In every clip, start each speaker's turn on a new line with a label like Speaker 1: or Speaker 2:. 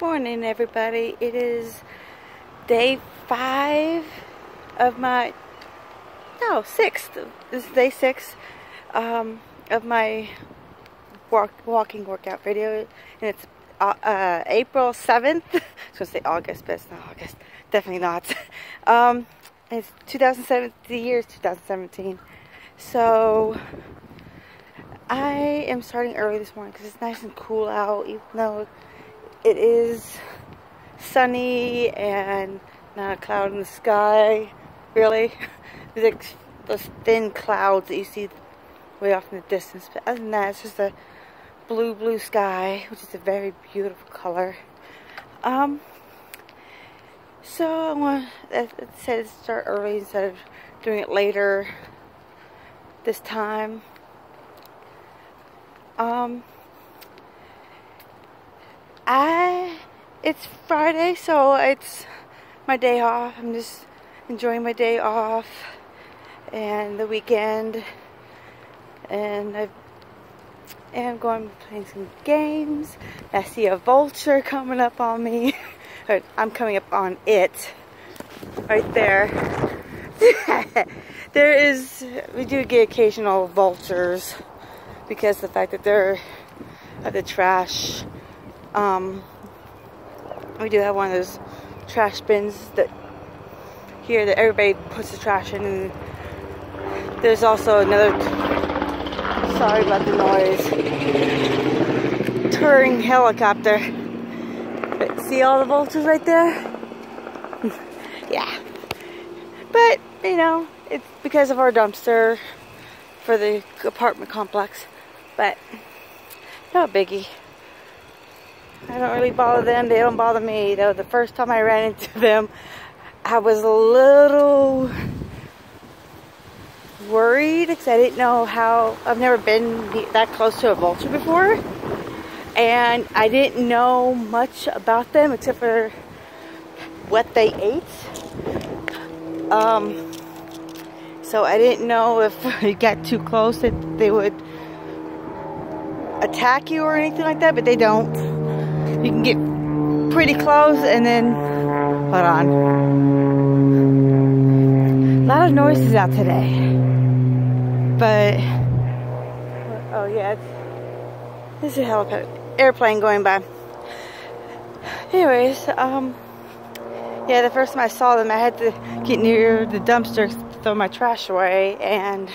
Speaker 1: Morning, everybody. It is day 5 of my, no, 6th. This is day 6 of my walking workout video, and it's April 7th. I was going to say August, but it's not August. Definitely not. It's 2007. The year is 2017. So I am starting early this morning because it's nice and cool out, even though it is sunny and not a cloud in the sky, really. There's like those thin clouds that you see way off in the distance. But other than that, it's just a blue sky, which is a very beautiful color. So I want to start early instead of doing it later this time. It's Friday, so it's my day off. I'm just enjoying my day off and the weekend, and I am going to play some games. I see a vulture coming up on me. I'm coming up on it right there. We do get occasional vultures because of the fact that they're at the trash. We do have one of those trash bins that here that everybody puts the trash in, and there's also another, sorry about the noise, touring helicopter. But see all the vultures right there? Yeah. But, you know, it's because of our dumpster for the apartment complex. But, no biggie. I don't really bother them. They don't bother me. Though the first time I ran into them, I was a little worried because I didn't know how. I've never been that close to a vulture before, and I didn't know much about them except for what they ate. So I didn't know if you got too close that they would attack you or anything like that, but they don't. You can get pretty close and then, hold on. A lot of noises out today. But, oh yeah, this is a helicopter, airplane going by. Anyways, yeah, the first time I saw them, I had to get near the dumpster to throw my trash away, and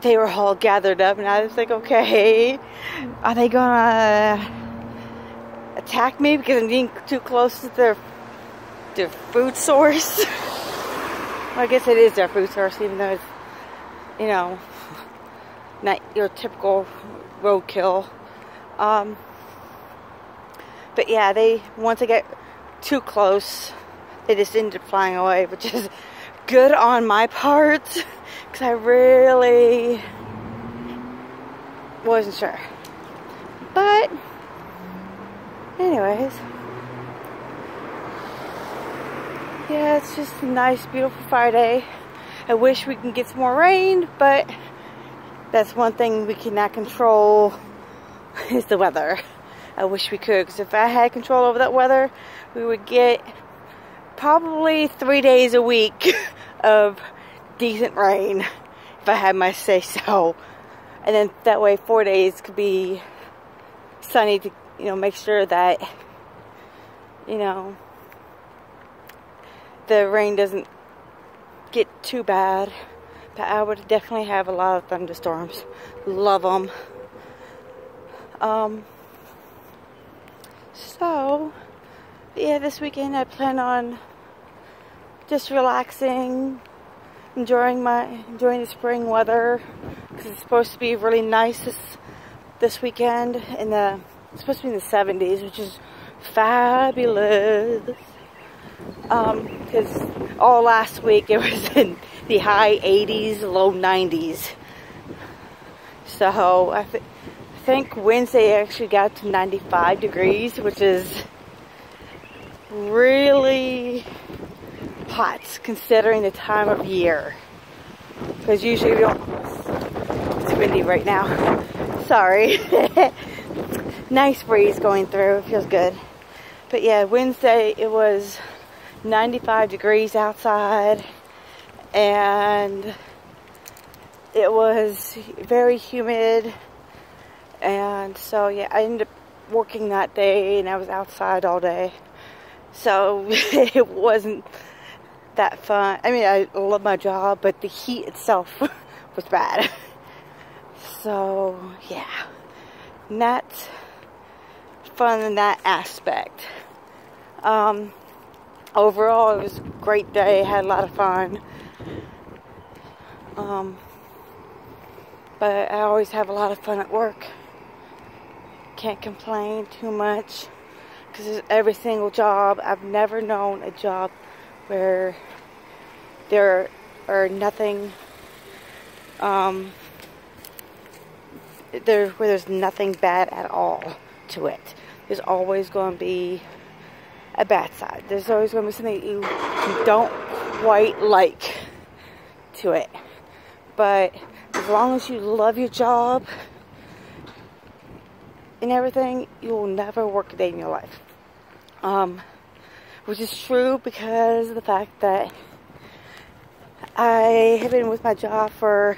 Speaker 1: they were all gathered up, and I was like, okay, are they gonna attack me because I'm getting too close to their food source? Well, I guess it is their food source, even though it's, you know, not your typical roadkill. But yeah, once I get too close, they just ended up flying away, which is good on my part because I really wasn't sure. But anyways, yeah, it's just a nice, beautiful Friday. I wish we can get some more rain, but that's one thing we cannot control is the weather. I wish we could, because if I had control over that weather, we would get probably 3 days a week of decent rain if I had my say so. And then that way 4 days could be sunny to, you know, make sure that, you know, the rain doesn't get too bad. But I would definitely have a lot of thunderstorms. Love them. So, yeah, this weekend I plan on just relaxing, enjoying the spring weather, because it's supposed to be really nice this weekend. It's supposed to be in the 70s, which is fabulous. Because all last week it was in the high 80s, low 90s. So I think Wednesday actually got to 95 degrees, which is really hot considering the time of year. Because usually we don't. It's windy right now. Sorry. Nice breeze going through. It feels good. But yeah, Wednesday it was 95 degrees outside, and it was very humid. And so yeah, I ended up working that day, and I was outside all day. So it wasn't that fun. I mean, I love my job, but the heat itself was bad. So yeah, and that's fun in that aspect. Overall, it was a great day. Had a lot of fun. But I always have a lot of fun at work. Can't complain too much, because every single job, I've never known a job where there are nothing, where there's nothing bad at all to it. There's always going to be a bad side. There's always going to be something you don't quite like to it. But as long as you love your job and everything, you will never work a day in your life. Which is true because of the fact that I have been with my job for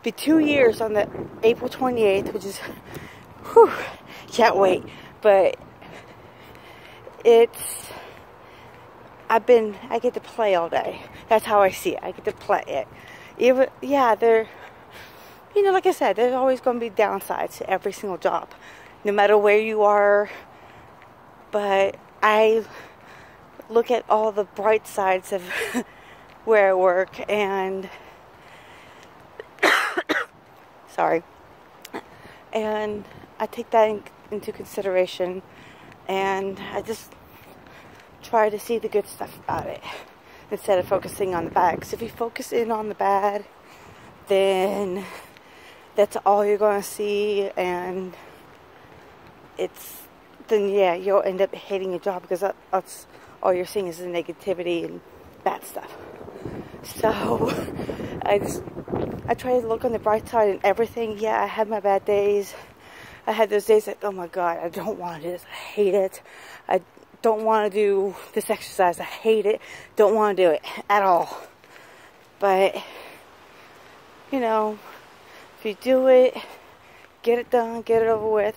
Speaker 1: 2 years on the April 28th, which is, whew, can't wait. But I get to play all day. That's how I see it. I get to play it. Even, yeah, like I said, there's always going to be downsides to every single job, no matter where you are. But I look at all the bright sides of where I work, and sorry, and I take that into consideration, and I just try to see the good stuff about it instead of focusing on the bad. Because if you focus in on the bad, then that's all you're going to see, and then yeah, you'll end up hating your job, because that's all you're seeing is the negativity and bad stuff. So I try to look on the bright side and everything. Yeah, I had my bad days. I had those days that, oh my God, I don't want to do this. I hate it. I don't want to do this exercise. I hate it. Don't want to do it at all. But, if you do it, get it done, get it over with.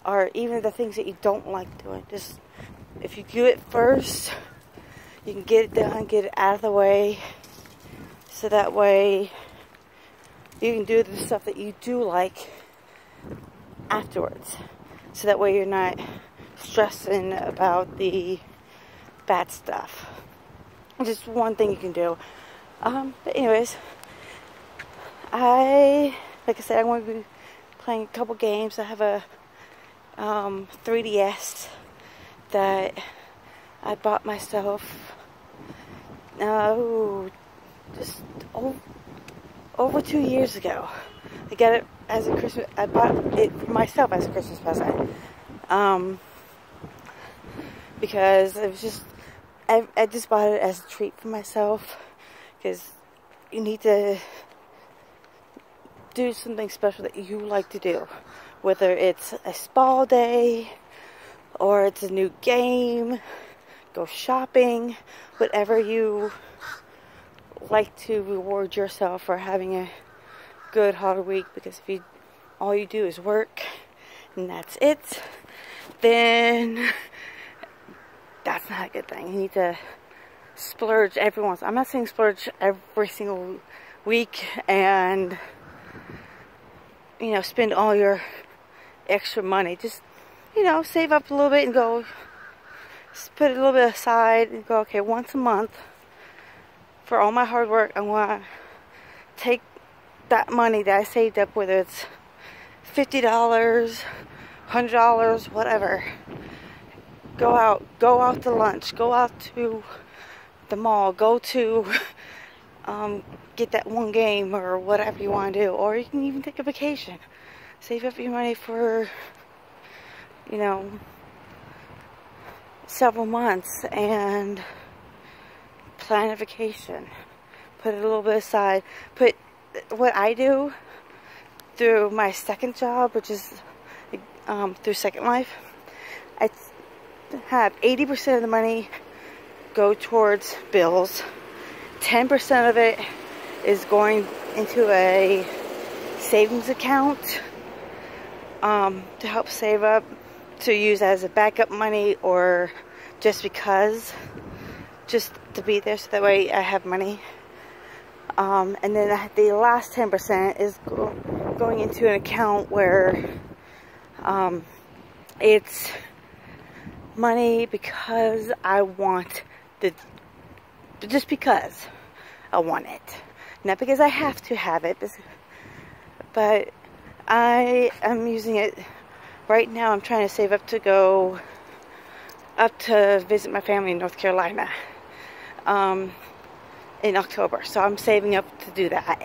Speaker 1: Or even the things that you don't like doing. Just, if you do it first, you can get it done, get it out of the way. So that way, you can do the stuff that you do like afterwards. So that way you're not stressing about the bad stuff. Just one thing you can do. But anyways, like I said, I'm going to be playing a couple games. I have a 3DS that I bought myself just over 2 years ago. I got it as a Christmas. I bought it for myself as a Christmas present. Because it was just, I just bought it as a treat for myself. Because you need to do something special that you like to do. Whether it's a spa day, or it's a new game, go shopping, whatever you like to reward yourself for having a good hard week. Because if all you do is work and that's it, then that's not a good thing. You need to splurge every once. I'm not saying splurge every single week and spend all your extra money. Just save up a little bit and go put a little bit aside and go, okay, once a month for all my hard work, I want to take that money that I saved up, whether it's $50, $100, whatever. Go out to lunch, go out to the mall, go to get that one game or whatever you want to do. Or you can even take a vacation. Save up your money for several months and plan a vacation. Put a little bit aside. Put what I do through my second job, which is through Second Life. have 80% of the money go towards bills. 10% of it is going into a savings account to help save up, to use as a backup money, or just because, just to be there so that way I have money. And then the last 10% is going into an account where it's money because I want just because I want it. Not because I have to have it, but I am using it right now. I'm trying to save up to go up to visit my family in North Carolina in October. So I'm saving up to do that,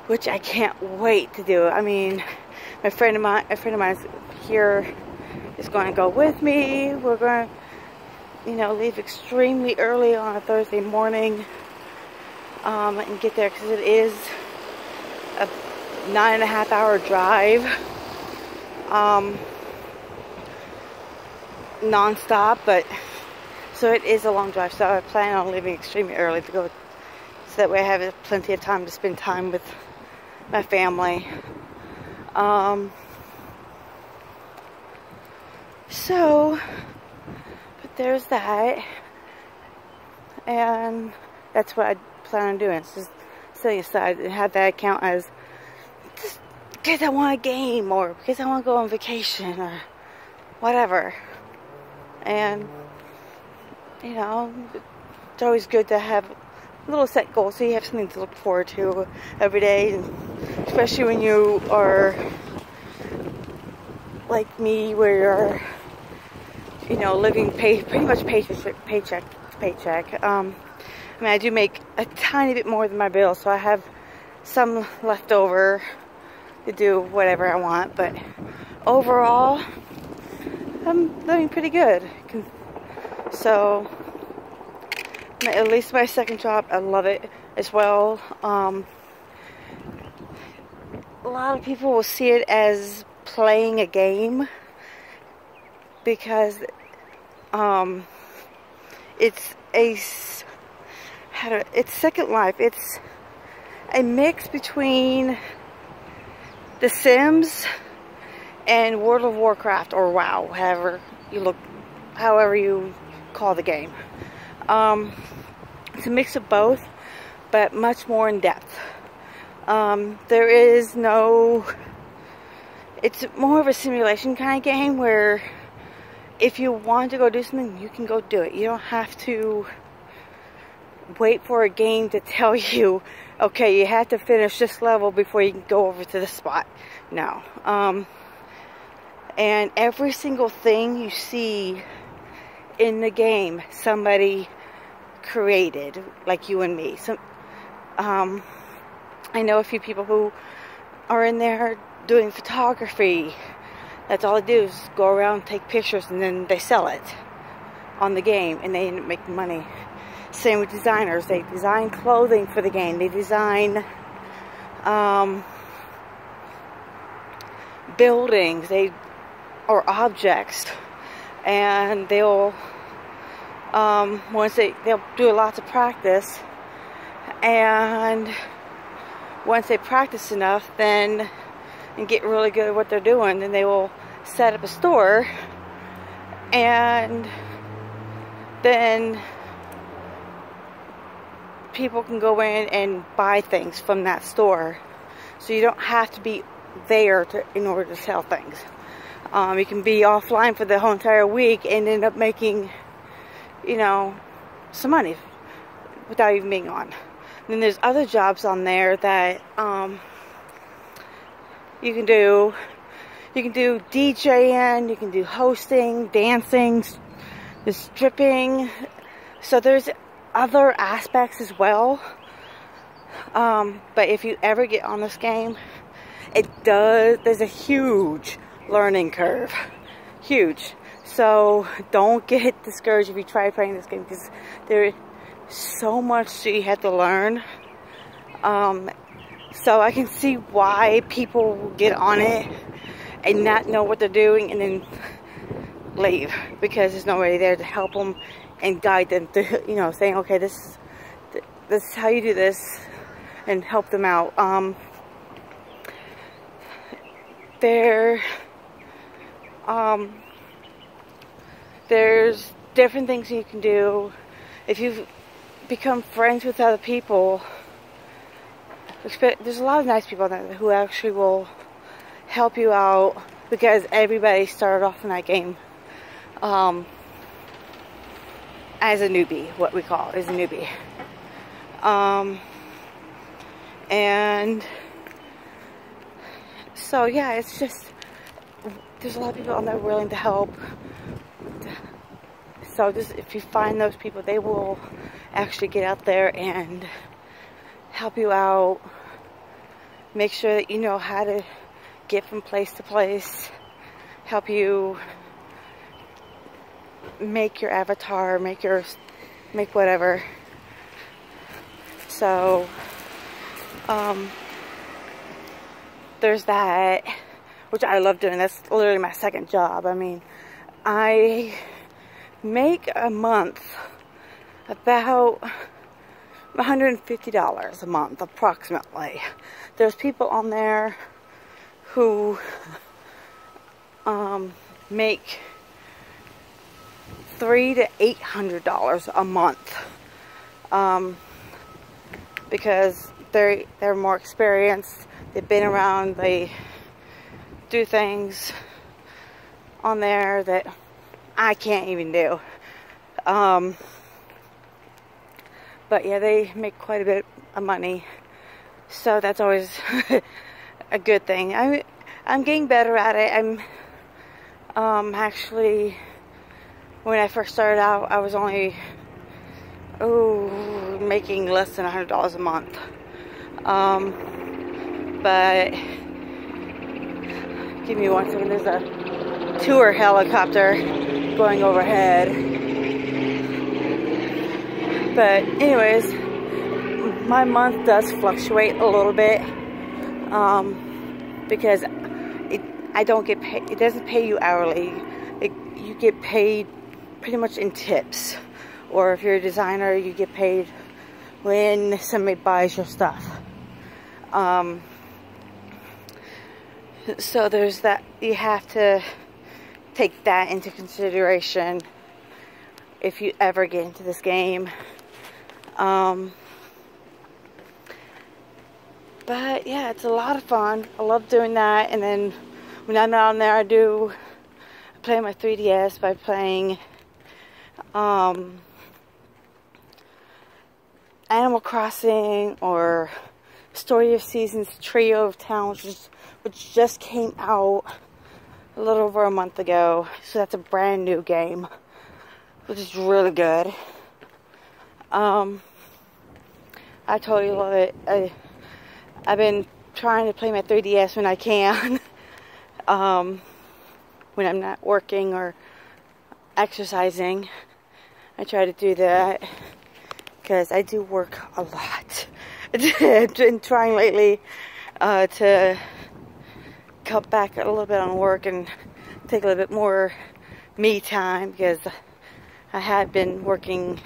Speaker 1: which I can't wait to do. I mean, a friend of mine here is going to go with me. We're going to, you know, leave extremely early on a Thursday morning and get there, because it is a 9.5-hour drive, non-stop, but so it is a long drive. So I plan on leaving extremely early to go, so that way I have plenty of time to spend time with my family. So, but there's that, and that's what I plan on doing. It's just setting aside and have that account as just because I want a game, or because I want to go on vacation, or whatever. And you know, it's always good to have little set goals, so you have something to look forward to every day, and especially when you are like me, where you're, you know, living pretty much paycheck to paycheck. I mean, I do make a tiny bit more than my bill, so I have some left over to do whatever I want, but overall, I'm living pretty good. So, at least my second job, I love it as well. A lot of people will see it as playing a game, because it's Second Life. It's a mix between The Sims and World of Warcraft, or WoW, however you call the game. It's a mix of both, but much more in depth. There is no, it's more of a simulation kind of game, where if you want to go do something, you can go do it. You don't have to wait for a game to tell you, okay, you have to finish this level before you can go over to this spot. No. And every single thing you see in the game, somebody created, like you and me. So, I know a few people who are in there doing photography. That's all they do, is go around, take pictures, and then they sell it on the game, and they end up making money. Same with designers. They design clothing for the game. They design buildings, or objects, and they'll they'll do lots of practice, and once they practice enough, then and get really good at what they're doing, then they will set up a store, and then people can go in and buy things from that store. So you don't have to be there in order to sell things. You can be offline for the whole entire week and end up making, you know, some money without even being on. And then there's other jobs on there that you can do. You can do DJing, you can do hosting, dancing, the stripping. So there's other aspects as well. But if you ever get on this game, there's a huge learning curve. Huge. So don't get discouraged if you try playing this game, because there's so much that you have to learn. So I can see why people get on it and not know what they're doing, and then leave because there's nobody there to help them and guide them to, you know, saying, okay, this is how you do this, and help them out. There's different things you can do if you've become friends with other people. There's a lot of nice people there who actually will help you out, because everybody started off in that game as a newbie, what we call as a newbie. And so yeah, it's just, there's a lot of people on there willing to help. So just, if you find those people, they will actually get out there and help you out, make sure that you know how to get from place to place, help you make your avatar, make whatever. So there's that, which I love doing. That's literally my second job. I mean, I make a month about $150 a month, approximately. There's people on there who make $300 to $800 a month, because they're more experienced. They've been around. They do things on there that I can't even do. But yeah, they make quite a bit of money, so that's always a good thing. I'm getting better at it. I'm actually, when I first started out, I was only making less than $100 a month. But give me one second. There's a tour helicopter going overhead. But anyways, my month does fluctuate a little bit, because I don't get paid. It doesn't pay you hourly. You get paid pretty much in tips, or if you're a designer, you get paid when somebody buys your stuff. So there's that. You have to take that into consideration if you ever get into this game. But yeah, it's a lot of fun. I love doing that. And then when I'm out on there, I play my 3DS by playing Animal Crossing, or Story of Seasons Trio of Towns, which just came out a little over a month ago. So that's a brand new game, which is really good. I totally love it. I've been trying to play my 3DS when I can, when I'm not working or exercising. I try to do that because I do work a lot. I've been trying lately to cut back a little bit on work and take a little bit more me time, because I have been working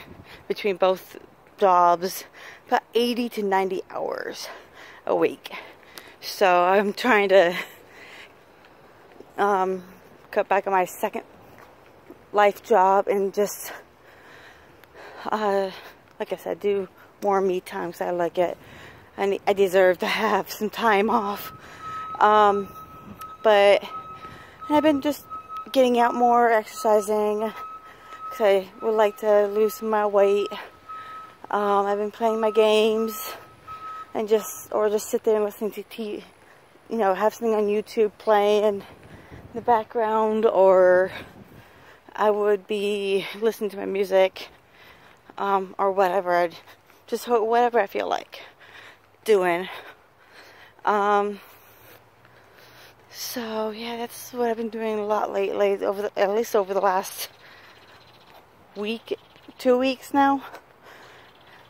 Speaker 1: between both jobs about 80 to 90 hours a week. So I'm trying to cut back on my second life job and just like I said, do more me time, because I like it. I deserve to have some time off. But I've been just getting out more, exercising, because I would like to lose some of my weight. I've been playing my games, and just sit there and listening to TV, you know, have something on YouTube playing in the background, or I would be listening to my music, or whatever. Just whatever I feel like doing. So yeah, that's what I've been doing a lot lately, at least over the last week, 2 weeks now,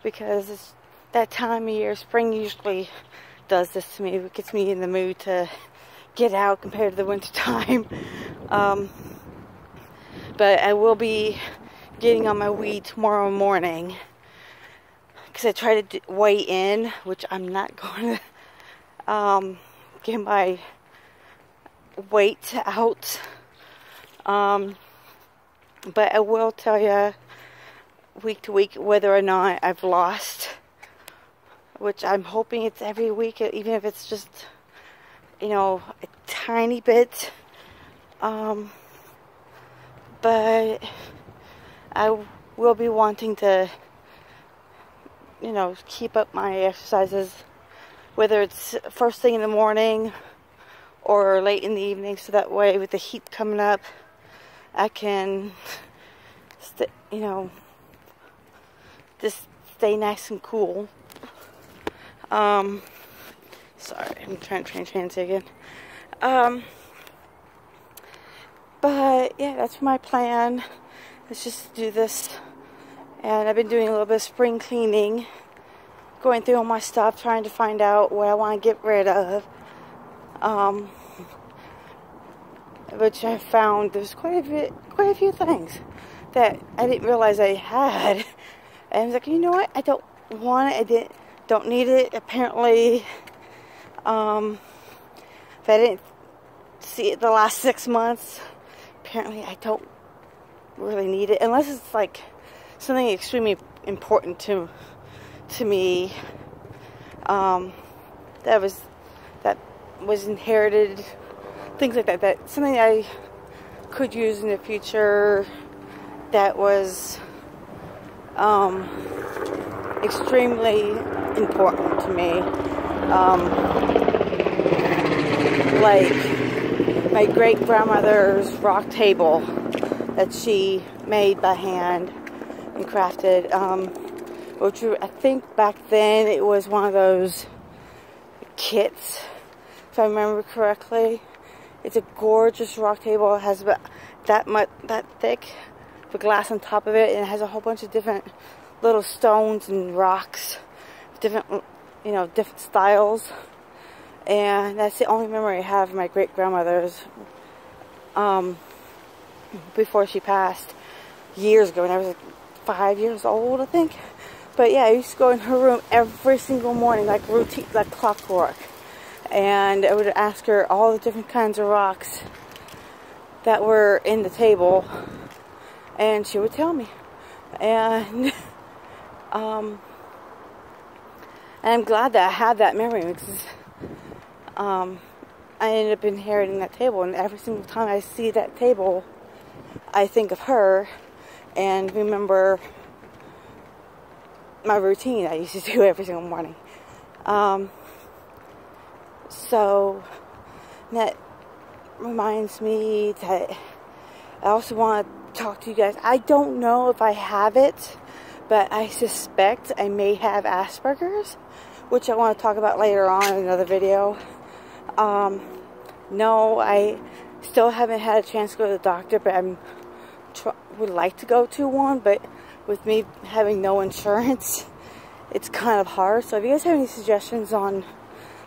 Speaker 1: because it's that time of year. Spring usually does this to me. It gets me in the mood to get out compared to the winter time. But I will be getting on my weed tomorrow morning, because I try to weigh in, which I'm not going to get my weight out. But I will tell you week to week whether or not I've lost, which I'm hoping it's every week, even if it's just, you know, a tiny bit. But I will be wanting to, you know, keep up my exercises, whether it's first thing in the morning or late in the evening, so that way with the heat coming up, I can, you know, just stay nice and cool. Sorry, I'm trying to change again. But yeah, that's my plan. Let's just do this. And I've been doing a little bit of spring cleaning, going through all my stuff, trying to find out what I want to get rid of. Which I found there's quite a few things that I didn't realize I had. And I was like, you know what? I don't want it. Don't need it. Apparently, if I didn't see it the last 6 months, apparently I don't really need it, unless it's like something extremely important to me. That was inherited, things like that. That's something I could use in the future. That was extremely important to me. Like my great grandmother's rock table that she made by hand and crafted, which I think back then it was one of those kits, if I remember correctly. It's a gorgeous rock table. It has about that thick of glass on top of it, and it has a whole bunch of different little stones and rocks, different, you know, different styles. And that's the only memory I have of my great grandmother's, before she passed years ago, when I was like 5 years old, I think. But yeah, I used to go in her room every single morning, like routine, like clockwork. And I would ask her all the different kinds of rocks that were in the table, and she would tell me. And I'm glad that I had that memory, because I ended up inheriting that table, and every single time I see that table, I think of her and remember my routine I used to do every single morning. So that reminds me that I also want to talk to you guys. I don't know if I have it, but I suspect I may have Asperger's, which I want to talk about later on in another video. No, I still haven't had a chance to go to the doctor, but I would like to go to one, but with me having no insurance, it's kind of hard. So if you guys have any suggestions on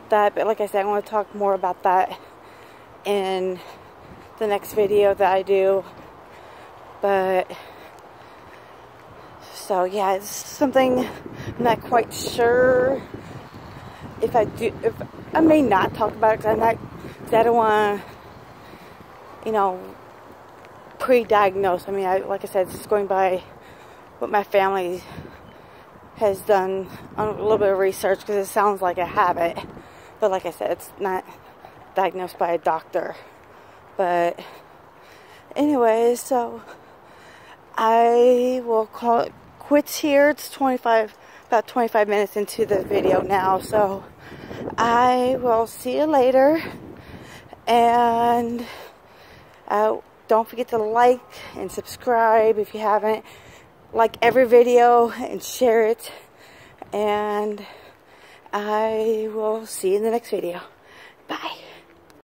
Speaker 1: that, but like I said, I want to talk more about that in the next video that I do. But so yeah, it's something I'm not quite sure if I do. If I may not talk about it, because I don't want to, you know, pre-diagnose. I mean, like I said, it's just going by what my family has done on a little bit of research, because it sounds like I have it. But like I said, it's not diagnosed by a doctor. But anyways, so I will call it quits here. It's about 25 minutes into the video now. So I will see you later. And don't forget to like and subscribe if you haven't. Like every video and share it. And I will see you in the next video. Bye.